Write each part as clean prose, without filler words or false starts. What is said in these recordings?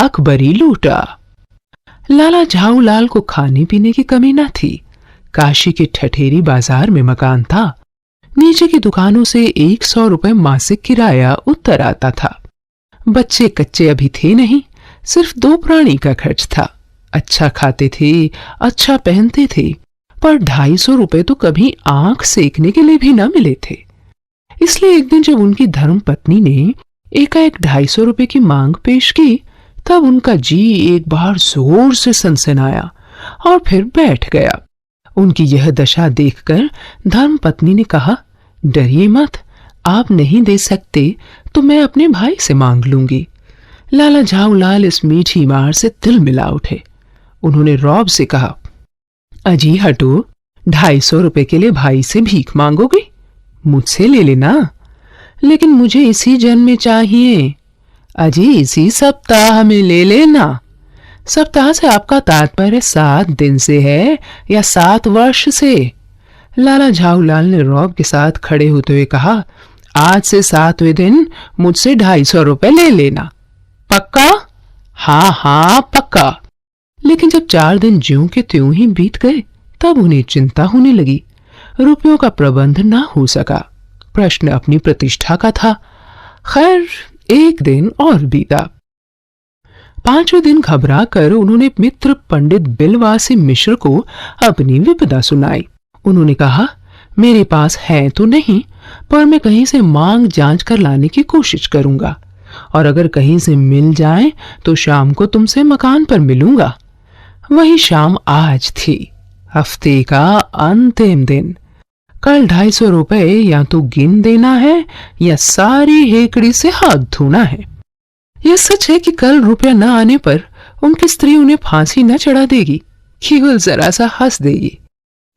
अकबरी लूटा। लाला झाऊलाल को खाने पीने की कमी न थी। काशी के ठठेरी बाजार में मकान था। नीचे की दुकानों से 100 रुपए मासिक किराया उत्तर आता था। बच्चे कच्चे अभी थे नहीं, सिर्फ 2 प्राणी का खर्च था। अच्छा खाते थे, अच्छा पहनते थे, पर 250 रुपए तो कभी आंख सेकने के लिए भी न मिले थे। इसलिए एक दिन जब उनकी धर्म पत्नी ने एकाएक 250 रुपए की मांग पेश की, तब उनका जी एक बार जोर से सनसनाया और फिर बैठ गया। उनकी यह दशा देखकर धर्मपत्नी ने कहा, डरिए मत, आप नहीं दे सकते तो मैं अपने भाई से मांग लूंगी। लाला झाऊलाल इस मीठी मार से तिल मिला उठे। उन्होंने रौब से कहा, अजी हटो, 250 रुपए के लिए भाई से भीख मांगोगे? मुझसे ले लेना। लेकिन मुझे इसी जन्म में चाहिए। अजी इसी सप्ताह में ले लेना। सप्ताह से आपका तात्पर्य 7 दिन से है या 7 वर्ष से? लाला झाऊलाल ने रौब के साथ खड़े होते हुए कहा, आज से 7वें दिन मुझसे 250 रुपए ले लेना। पक्का? हाँ हाँ पक्का। लेकिन जब 4 दिन ज्यों के त्यों ही बीत गए, तब उन्हें चिंता होने लगी। रुपयों का प्रबंध ना हो सका। प्रश्न अपनी प्रतिष्ठा का था। खैर, एक दिन और बीता। 5वें दिन घबरा कर उन्होंने मित्र पंडित बिलवासी मिश्र को अपनी विपदा सुनाई। उन्होंने कहा, मेरे पास है तो नहीं, पर मैं कहीं से मांग जांच कर लाने की कोशिश करूंगा, और अगर कहीं से मिल जाए तो शाम को तुमसे मकान पर मिलूंगा। वही शाम आज थी, हफ्ते का अंतिम दिन। कल 250 रुपए या तो गिन देना है या सारी हेकड़ी से हाथ धोना है। यह सच है कि कल रुपया न आने पर उनकी स्त्री उन्हें फांसी न चढ़ा देगी, केवल जरा सा हंस देगी।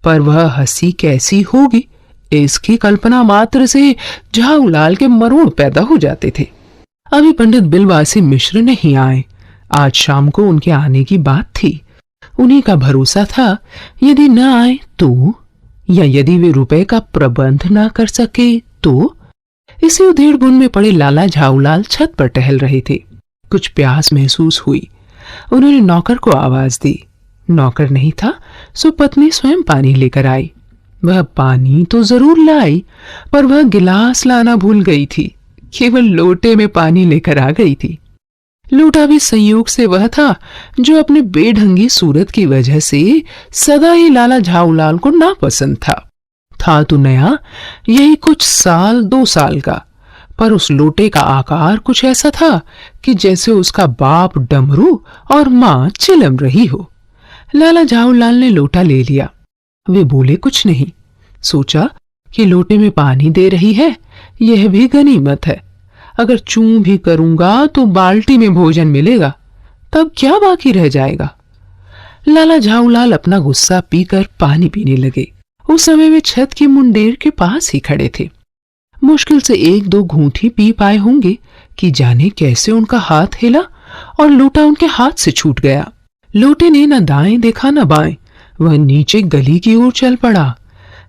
पर वह हंसी कैसी होगी, इसकी कल्पना मात्र से झाऊलाल के मरोड़ पैदा हो जाते थे। अभी पंडित बिलवासी मिश्र नहीं आए। आज शाम को उनके आने की बात थी। उन्हीं का भरोसा था, यदि न आए तो, या यदि वे रुपए का प्रबंध ना कर सके तो। इसी उधेड़ बुन में पड़े लाला झाऊलाल छत पर टहल रहे थे। कुछ प्यास महसूस हुई। उन्होंने नौकर को आवाज दी। नौकर नहीं था, सो पत्नी स्वयं पानी लेकर आई। वह पानी तो जरूर लाई, पर वह गिलास लाना भूल गई थी। केवल लोटे में पानी लेकर आ गई थी। लोटा भी संयोग से वह था जो अपने बेढंगी सूरत की वजह से सदा ही लाला झाऊलाल को नापसंद था तो नया, यही कुछ 2 साल का, पर उस लोटे का आकार कुछ ऐसा था कि जैसे उसका बाप डमरू और मां चिलम रही हो। लाला झाऊलाल ने लोटा ले लिया। वे बोले कुछ नहीं। सोचा कि लोटे में पानी दे रही है, यह भी गनीमत है। अगर चूं भी करूंगा तो बाल्टी में भोजन मिलेगा, तब क्या बाकी रह जाएगा। लाला झाऊलाल अपना गुस्सा पीकर पानी पीने लगे। उस समय वे छत की मुंडेर के पास ही खड़े थे। मुश्किल से 1-2 घूंटी पी पाए होंगे कि जाने कैसे उनका हाथ हिला और लोटा उनके हाथ से छूट गया। लोटे ने न दाएं देखा न बाएं, वह नीचे गली की ओर चल पड़ा।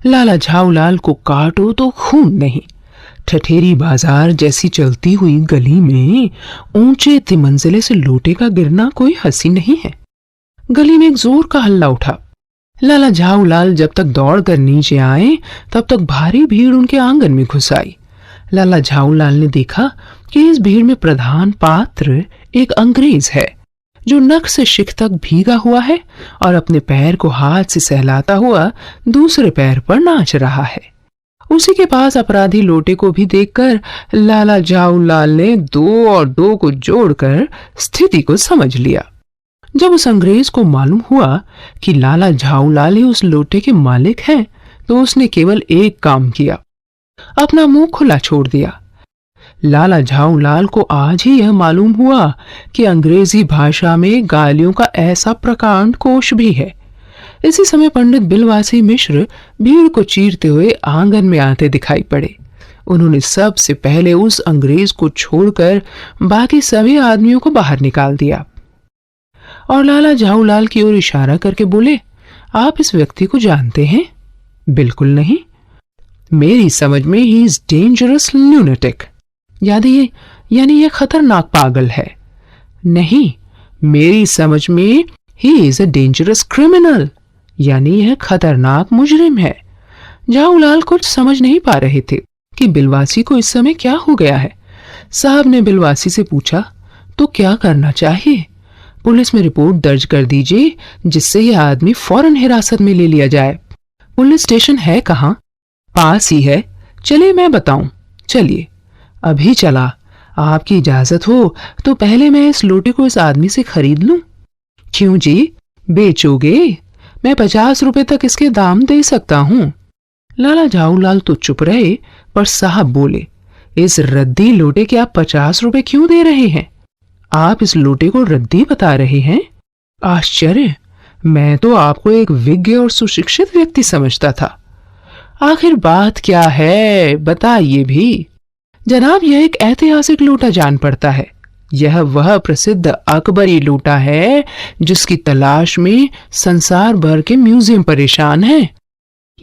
लाला झाऊलाल को काटो तो खून नहीं। ठठेरी बाजार जैसी चलती हुई गली में ऊंचे तिमंजिले से लोटे का गिरना कोई हंसी नहीं है। गली में एक जोर का हल्ला उठा। लाला झाऊलाल जब तक दौड़कर नीचे आए, तब तक भारी भीड़ उनके आंगन में घुस आई। लाला झाऊलाल ने देखा कि इस भीड़ में प्रधान पात्र एक अंग्रेज है, जो नख से शिख तक भीगा हुआ है और अपने पैर को हाथ से सहलाता हुआ दूसरे पैर पर नाच रहा है। उसी के पास अपराधी लोटे को भी देखकर लाला झाऊलाल ने 2 और 2 को जोड़कर स्थिति को समझ लिया। जब उस अंग्रेज को मालूम हुआ कि लाला झाऊलाल ही उस लोटे के मालिक हैं, तो उसने केवल एक काम किया, अपना मुंह खुला छोड़ दिया। लाला झाऊलाल को आज ही यह मालूम हुआ कि अंग्रेजी भाषा में गालियों का ऐसा प्रकांड कोश भी है। इसी समय पंडित बिलवासी मिश्र भीड़ को चीरते हुए आंगन में आते दिखाई पड़े। उन्होंने सबसे पहले उस अंग्रेज को छोड़कर बाकी सभी आदमियों को बाहर निकाल दिया और लाला झाऊलाल की ओर इशारा करके बोले, आप इस व्यक्ति को जानते हैं? बिल्कुल नहीं। मेरी समझ में ही इज डेंजरस ल्यूनेटिक, यानी ये खतरनाक पागल है। नहीं, मेरी समझ में he is a dangerous criminal, यानी यह खतरनाक मुजरिम है। झाऊलाल कुछ समझ नहीं पा रहे थे कि बिलवासी को इस समय क्या हो गया है। साहब ने बिलवासी से पूछा, तो क्या करना चाहिए? पुलिस में रिपोर्ट दर्ज कर दीजिए, जिससे यह आदमी फौरन हिरासत में ले लिया जाए। पुलिस स्टेशन है कहाँ? पास ही है। चलिए मैं बताऊं। चलिए। अभी चला। आपकी इजाजत हो तो पहले मैं इस लोटे को इस आदमी से खरीद लूं। क्यों जी, बेचोगे? मैं 50 रुपए तक इसके दाम दे सकता हूं। लाला झाऊलाल तो चुप रहे, पर साहब बोले, इस रद्दी लोटे के आप 50 रुपए क्यों दे रहे हैं? आप इस लोटे को रद्दी बता रहे हैं? आश्चर्य, मैं तो आपको एक विज्ञ और सुशिक्षित व्यक्ति समझता था। आखिर बात क्या है, बताइए भी। जनाब, यह एक ऐतिहासिक लोटा जान पड़ता है। यह वह प्रसिद्ध अकबरी लोटा है जिसकी तलाश में संसार भर के म्यूजियम परेशान हैं।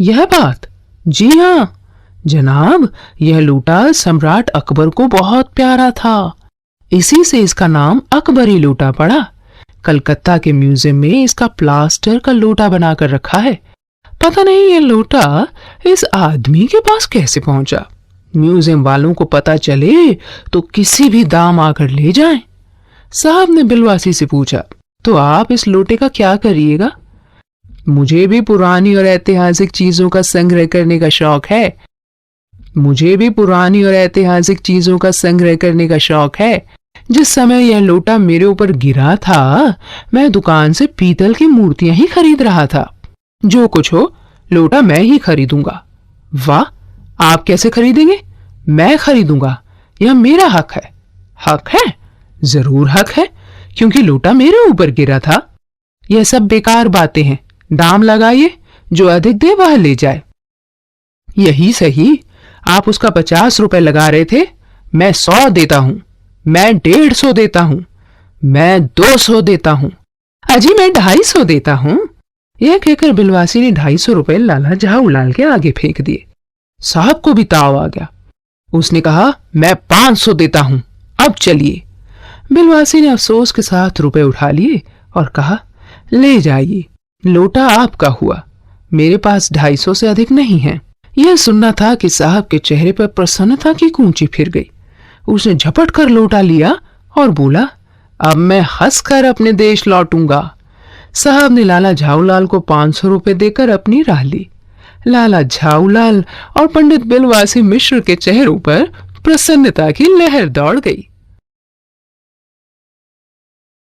यह बात? जी हाँ जनाब, यह लोटा सम्राट अकबर को बहुत प्यारा था। इसी से इसका नाम अकबरी लोटा पड़ा। कलकत्ता के म्यूजियम में इसका प्लास्टर का लोटा बनाकर रखा है। पता नहीं यह लोटा इस आदमी के पास कैसे पहुंचा। म्यूजियम वालों को पता चले तो किसी भी दाम आकर ले जाएं। साहब ने बिलवासी से पूछा, तो आप इस लोटे का क्या करिएगा? मुझे भी पुरानी और ऐतिहासिक चीजों का संग्रह करने का शौक है। जिस समय यह लोटा मेरे ऊपर गिरा था, मैं दुकान से पीतल की मूर्तियां ही खरीद रहा था। जो कुछ हो, लोटा मैं ही खरीदूंगा। वाह, आप कैसे खरीदेंगे? मैं खरीदूंगा, यह मेरा हक है। हक है? जरूर हक है, क्योंकि लोटा मेरे ऊपर गिरा था। यह सब बेकार बातें हैं। दाम लगाइए, जो अधिक दे वह ले जाए। यही सही, आप उसका 50 रुपए लगा रहे थे। मैं 100 देता हूं, मैं 150 देता हूं, मैं 200 देता हूं, अजी मैं 250 देता हूं। यह कहकर बिलवासी ने 250 रुपए लाला झाऊलाल के आगे फेंक दिए। साहब को भी ताव आ गया। उसने कहा, मैं 500 देता हूं, अब चलिए। बिलवासी ने अफसोस के साथ रुपए उठा लिए और कहा, ले जाइए, लोटा आपका हुआ। मेरे पास 250 से अधिक नहीं है। यह सुनना था कि साहब के चेहरे पर प्रसन्नता की कूंची फिर गई। उसने झपट कर लोटा लिया और बोला, अब मैं हंसकर अपने देश लौटूंगा। साहब ने लाला झाऊलाल को 500 रुपए देकर अपनी राह ली। लाला झाऊलाल और पंडित बिलवासी मिश्र के चेहरों पर प्रसन्नता की लहर दौड़ गई।